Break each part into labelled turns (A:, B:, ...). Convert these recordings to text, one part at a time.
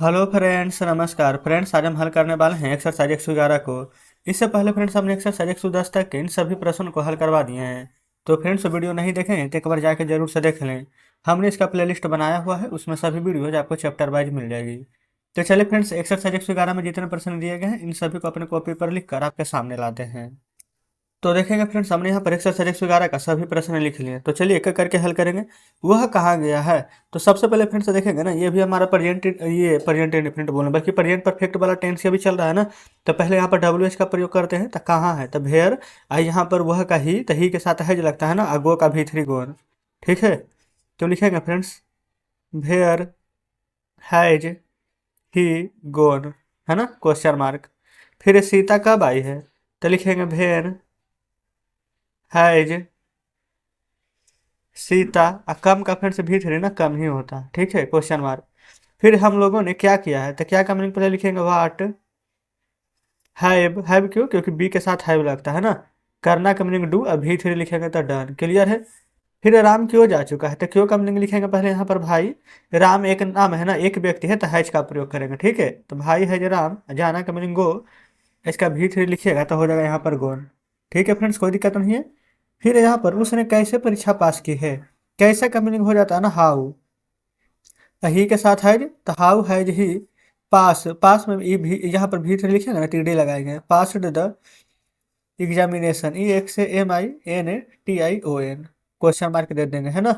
A: Hello friends, नमस्कार friends. आज हम हल करने वाले हैं एक्सरसाइज 111 को। इससे पहले फ्रेंड्स हमने एक्सरसाइज 110 तक के इन सभी प्रश्नों को हल करवा दिए हैं। तो फ्रेंड्स वीडियो नहीं देखें तो एक बार जाके जरूर से देख लें। हमने इसका प्लेलिस्ट बनाया हुआ है, उसमें सभी वीडियोज आपको चैप्टर वाइज मिल जाएगी। तो चलिए फ्रेंड्स, एक्सरसाइज 111 में जितने प्रश्न दिए गए हैं इन सभी को अपने कॉपी पर लिख कर आपके सामने लाते हैं। तो देखेंगे फ्रेंड्स, हमने यहाँ पर एक्सरसाइज 111 का सभी प्रश्न लिख लिए। तो चलिए एक एक करके हल करेंगे। वह कहाँ गया है? तो सबसे पहले फ्रेंड्स देखेंगे ना, ये भी हमारा प्रेजेंट इंडेफिनिट बोलना, बल्कि प्रेजेंट परफेक्ट वाला टेंस ये भी चल रहा है ना। तो पहले यहाँ पर डब्ल्यू एच का प्रयोग करते हैं। तो कहाँ है? तो भेयर। आई यहाँ पर वह का ही, तो ही के साथ है जो लगता है ना, अगो का भी थ्री गोन। ठीक है, तो लिखेंगे फ्रेंड्स भेयर हैज ही गोन, है ना, क्वेश्चन मार्क। फिर सीता कब आई है? तो लिखेंगे भेयर हैज सीता। कम का फ्रेंड से भी थ्री ना कम ही होता है, ठीक है, क्वेश्चन मार्क। फिर हम लोगों ने क्या किया है? तो क्या का मीनिंग पहले लिखेंगे वाट हैव क्यों? क्योंकि बी के साथ हैव लगता है ना। करना का मीनिंग डू, अब भी थ्री लिखेंगे तो डन। क्लियर है? फिर राम क्यों जा चुका है? तो क्यों का मीनिंग लिखेंगे पहले यहाँ पर भाई। राम एक नाम है ना, एक व्यक्ति है, तो हैज का प्रयोग करेंगे। ठीक है, तो भाई हैज राम। जाना का मीनिंग गो, इसका भी थ्री लिखिएगा तो हो जाएगा यहाँ पर गोन। ठीक है फ्रेंड्स, कोई दिक्कत नहीं है। फिर यहाँ पर उसने कैसे परीक्षा पास की है? कैसे का मीनिंग हो जाता है ना हाउ। ही के साथ हैज, तो हाउ हैज ही पास। पास में ई भी, यहाँ पर भी लिखेंगे ना, टीडी लगाएंगे। पास्ड द एग्जामिनेशन, ई एक से MINATION, क्वेश्चन मार्क दे देंगे, है ना।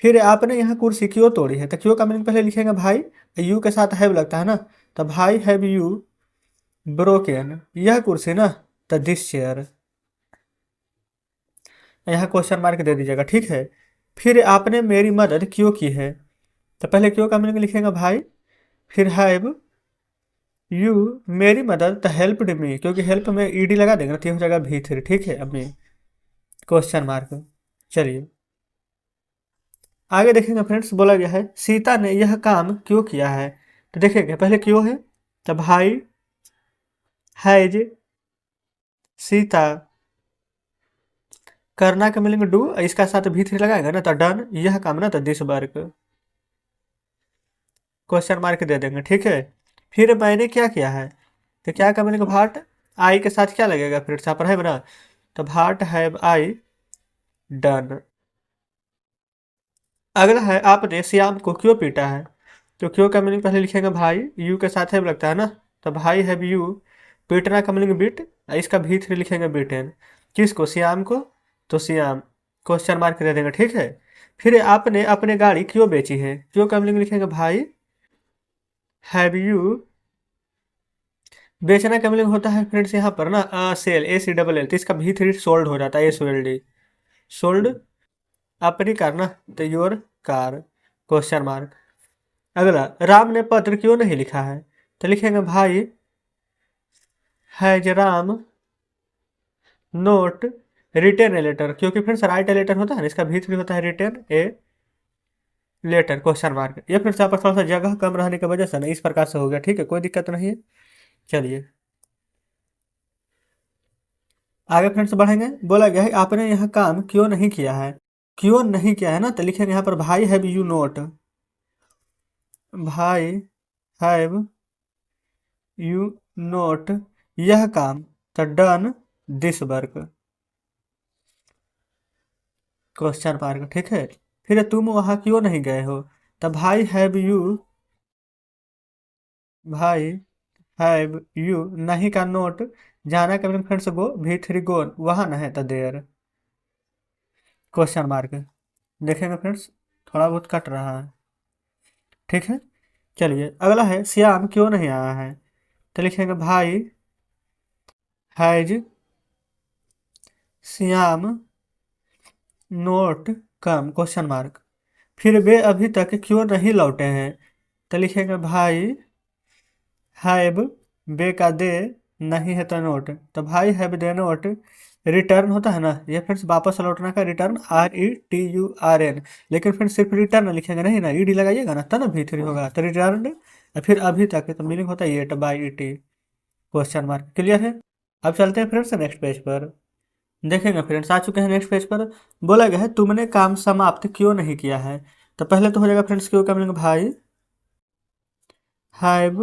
A: फिर आपने यहाँ कुर्सी क्यों तोड़ी है? तो क्यों का मीनिंग पहले लिखेंगे भाई। यू के साथ हैव लगता है ना, तो भाई हैव यू ब्रोकन यह कुर्सी ना, तो दिस चेयर। यहाँ क्वेश्चन मार्क दे दीजिएगा, ठीक है। फिर आपने मेरी मदद क्यों की है? तो पहले क्यों का मीनिंग लिखेंगे भाई। फिर हैव यू मेरी मदद, तो हेल्प्ड मी, क्योंकि हेल्प में ईडी लगा देंगे तो हो जाएगा भी थ्री। ठीक है, अब क्वेश्चन मार्क। चलिए आगे देखेंगे फ्रेंड्स, बोला गया है सीता ने यह काम क्यों किया है? तो देखेंगे पहले क्यों है। तो भाई हैज सीता। करना का मीनिंग डू, इसका साथ भी थ्री लगाएगा ना, तो डन यह काम ना, तो दिस वर्क, क्वेश्चन मार्क दे देंगे। ठीक है, फिर मैंने क्या किया है? तो क्या का मीनिंग भाट। आई के साथ क्या लगेगा फिर यहाँ पर है ना, तो भाट हैव आई डन। अगला है आपने श्याम को क्यों पीटा है? तो क्यों का मीनिंग पहले लिखेंगे भाई, यू के साथ है लगता है ना, तो भाई हैव यू। पीटना का मीनिंग बीट, इसका भी थ्री लिखेंगे बीटेन। किसको? श्याम को, तो श्याम, क्वेश्चन मार्क दे देंगे। ठीक है, फिर आपने अपने गाड़ी क्यों बेची है? क्यों का मीनिंग लिखेंगे भाई हैव यू। बेचना का मीनिंग होता है फ्रेंड्स यहाँ पर ना सेल, ACLL, तो इसका भी थ्री सोल्ड हो जाता है, SOLD, सोल्ड। अपनी कार ना, तो योर कार, क्वेश्चन मार्क। अगला, राम ने पत्र क्यों नहीं लिखा है? तो लिखेंगे भाई has Ram not return a letter, क्योंकि फ्रेंड्स राइट ए लेटर होता है ना, इसका भी थ्री होता है return a letter, question mark. ये फ्रेंड्स यहाँ पर थोड़ा सा जगह कम रहने की वजह से ना इस प्रकार से हो गया। ठीक है, कोई दिक्कत नहीं है। चलिए आगे फ्रेंड्स बढ़ेंगे। बोला गया है आपने यह काम क्यों नहीं किया है? क्यों नहीं किया है ना, तो लिखेंगे यहाँ पर भाई हैव यू नोट, भाई हैव यू नोट यह काम, तो done this work, question mark. ठीक है, फिर तुम वहां क्यों नहीं गए हो? तो भाई हैव यू, भाई हैव यू नहीं का नोट। जाना का फ्रेंड्स गो, भी थ्री गो, वहां ना है तो देर, क्वेश्चन मार्क। देखेंगे फ्रेंड्स, थोड़ा बहुत कट रहा है। ठीक है, चलिए अगला है श्याम क्यों नहीं आया है? तो लिखेंगे भाई has Shyam note come, question mark. फिर वे अभी तक क्यों नहीं लौटे हैं? तो लिखेंगे भाई हैव, बे का दे, नहीं है तो नोट, तो भाई हैव दे नोट रिटर्न होता है ना, ये फ्रेंड्स वापस लौटना का रिटर्न, RETURN। लेकिन फ्रेंड्स सिर्फ रिटर्न लिखेंगे नहीं ना, ईडी लगाइएगा ना, तब ना भी थ्री होगा, तो रिटर्न। फिर अभी तक तो मीनिंग होता है yet by ET, question mark. Clear है? अब चलते हैं फ्रेंड्स नेक्स्ट पेज पर। देखेंगे फ्रेंड्स, आ चुके हैं नेक्स्ट पेज पर। बोला गया है तुमने काम समाप्त क्यों नहीं किया है? तो पहले तो हो जाएगा फ्रेंड्स क्यों का मीनिंग भाई हैव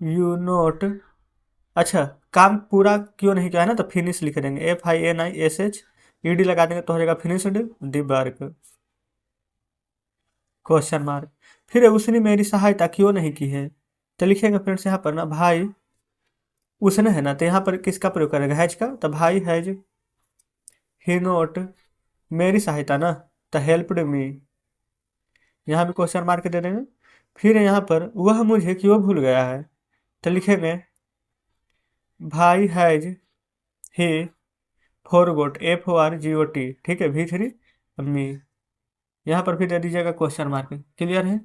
A: यू नोट, अच्छा काम पूरा क्यों नहीं किया है ना, तो फिनिश लिख देंगे, FINISH लगा देंगे तो हो जाएगा finished the work, question mark. फिर उसने मेरी सहायता क्यों नहीं की है, तो लिखेंगे फ्रेंड्स यहाँ पर ना भाई, उसने है ना, तो यहाँ पर किसका प्रयोग करेगा, हैज का, तो भाई हैज ही नोट मेरी सहायता ना, तो हेल्प्ड मी, यहाँ भी क्वेश्चन मार्क दे देंगे। फिर यहाँ पर वह मुझे क्यों भूल गया है, तो लिखेंगे भाई हैज ही फॉरगोट, FORGOT, ठीक है, V3 मी, यहाँ पर भी दे दीजिएगा क्वेश्चन मार्क। क्लियर है।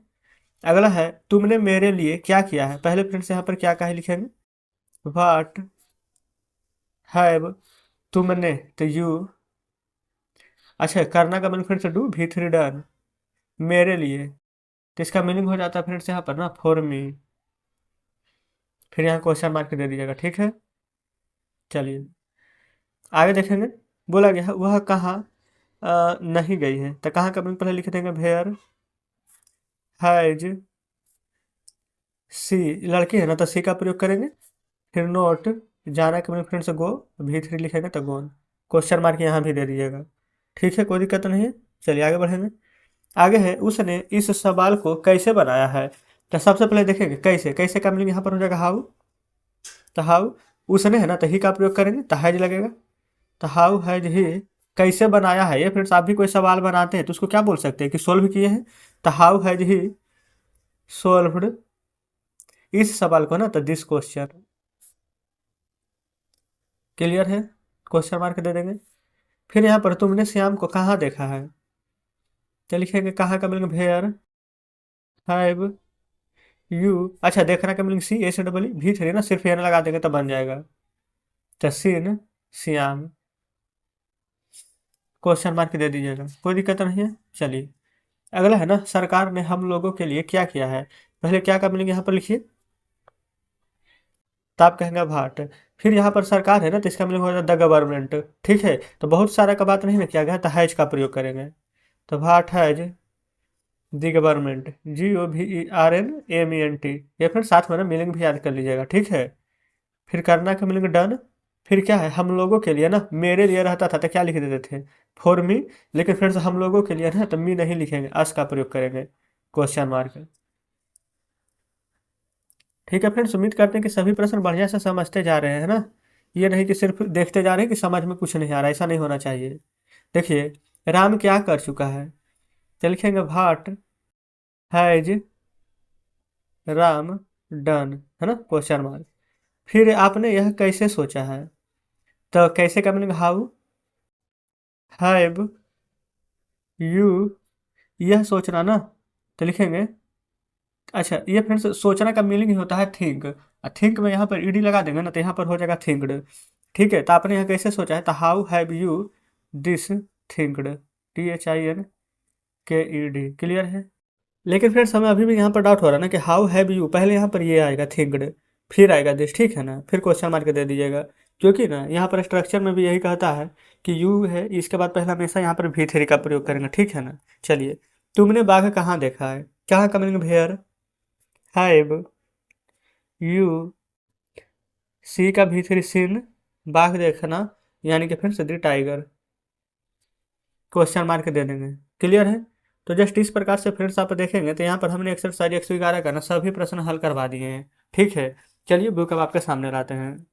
A: अगला है तुमने मेरे लिए क्या किया है, पहले फ्रेंड्स यहाँ पर क्या कहा है लिखेंगे, वाट हैव, तुमने, तो यू, अच्छा करना का meaning friends do, V3 done, मेरे लिए, तो इसका मीनिंग हो जाता है फ्रेंड्स यहाँ पर ना फॉर मी, फिर यहाँ क्वेश्चन मार्क दे दीजिएगा, ठीक है। चलिए आगे देखेंगे, बोला गया है वह कहाँ नहीं गई है, तो कहाँ का मीनिंग पहले लिख देंगे, वेयर हैज सी, लड़की है ना तो सी का प्रयोग करेंगे। फिर नोट, जाना के मीनिंग फ्रेंड्स गो, V3 लिखेंगे तो गोन, क्वेश्चन मार्क यहाँ भी दे दीजिएगा, ठीक है, कोई दिक्कत नहीं है। चलिए आगे बढ़ेंगे। आगे है उसने इस सवाल को कैसे बनाया है, तो सबसे पहले देखेंगे कैसे, कैसे का मीनिंग यहाँ पर हो जाएगा हाउ, तो हाउ, उसने है ना तो ही का प्रयोग करेंगे तो हैज लगेगा, तो हाउ हैज ही कैसे बनाया है, ये फ्रेंड्स आप भी कोई सवाल बनाते हैं तो उसको क्या बोल सकते हैं कि सोल्व किए हैं, तो हाउ हैज ही सोल्व्ड इस सवाल को ना, तो दिस क्वेश्चन। क्लियर है, क्वेश्चन मार्क दे देंगे। फिर यहाँ पर तुमने श्याम को कहाँ देखा है, तो लिखेंगे कहाँ का मीनिंग वेयर हैव यू, अच्छा देखना का मीनिंग C, ना सिर्फ एन लगा देंगे तो बन जाएगा, तो सीन श्याम, क्वेश्चन मार्क दे दीजिएगा, कोई दिक्कत नहीं है। चलिए अगला है ना सरकार ने हम लोगों के लिए क्या किया है, पहले क्या का मीनिंग यहाँ पर लिखिए, तो आप कहेंगे भाट, फिर यहाँ पर सरकार है ना तो इसका मीनिंग हो जाता है द गवर्नमेंट, ठीक है, तो बहुत सारा का बात नहीं ना किया गया तो हैज का प्रयोग करेंगे, तो भाट हैज द गवर्नमेंट, GOVERNMENT, ये फिर साथ में ना मीनिंग भी याद कर लीजिएगा, ठीक है। फिर करना का मीनिंग डन, फिर क्या है हम लोगों के लिए ना, मेरे लिए रहता था तो क्या लिख देते थे फॉर मी, लेकिन फ्रेंड्स हम लोगों के लिए ना तो मी नहीं लिखेंगे, अस का प्रयोग करेंगे, क्वेश्चन मार्क। ठीक है फ्रेंड्स, उम्मीद करते हैं कि सभी प्रश्न बढ़िया से समझते जा रहे हैं ना, ये नहीं कि सिर्फ देखते जा रहे हैं कि समझ में कुछ नहीं आ रहा, ऐसा नहीं होना चाहिए। देखिए राम क्या कर चुका है, तो लिखेंगे भाट हैज राम डन, है ना, क्वेश्चन मार्क। फिर आपने यह कैसे सोचा है, तो कैसे का मीनिंग हाउ हैव यू, यह सोचना ना, तो लिखेंगे, अच्छा ये फ्रेंड्स सोचना का मीनिंग ही होता है थिंक, थिंक में यहाँ पर ईडी लगा देंगे ना तो यहाँ पर हो जाएगा थिंक्ड, ठीक है, तो आपने यहाँ कैसे सोचा है, तो how have you this thinked, THINKED, clear है। लेकिन फ्रेंड्स हमें अभी भी यहाँ पर डाउट हो रहा है ना कि हाउ हैव यू, पहले यहाँ पर ये आएगा थिंक्ड, फिर आएगा दिस, ठीक है ना, फिर क्वेश्चन मार्क दे दीजिएगा, क्योंकि ना यहाँ पर स्ट्रक्चर में भी यही कहता है कि यू है, इसके बाद पहले हमेशा यहाँ पर V3 का प्रयोग करेंगे, ठीक है ना। चलिए तुमने बाघ कहाँ देखा है, कहाँ का meaning where have you see का V3 सीन, बाघ देखना, यानी कि friends the tiger, question mark दे देंगे, क्लियर है। तो जस्ट इस प्रकार से फ्रेंड्स आप देखेंगे तो यहाँ पर हमने एक्सरसाइज 111 का ना सभी प्रश्न हल करवा दिए हैं, ठीक है। चलिए बुक अब आपके सामने लाते हैं,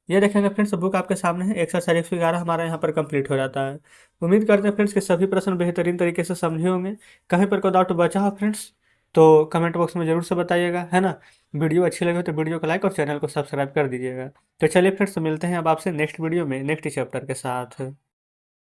A: ये देखेंगे फ्रेंड्स बुक आपके सामने है, एक्सरसाइज 111 हमारा यहाँ पर कंप्लीट हो जाता है। उम्मीद करते हैं फ्रेंड्स कि सभी प्रश्न बेहतरीन तरीके से समझे होंगे, कहीं पर कोई डाउट बचा हो फ्रेंड्स तो कमेंट बॉक्स में ज़रूर से बताइएगा, है ना। वीडियो अच्छी लगे तो वीडियो को लाइक और चैनल को सब्सक्राइब कर दीजिएगा। तो चलिए फ्रेंड्स मिलते हैं अब आपसे नेक्स्ट वीडियो में नेक्स्ट चैप्टर के साथ।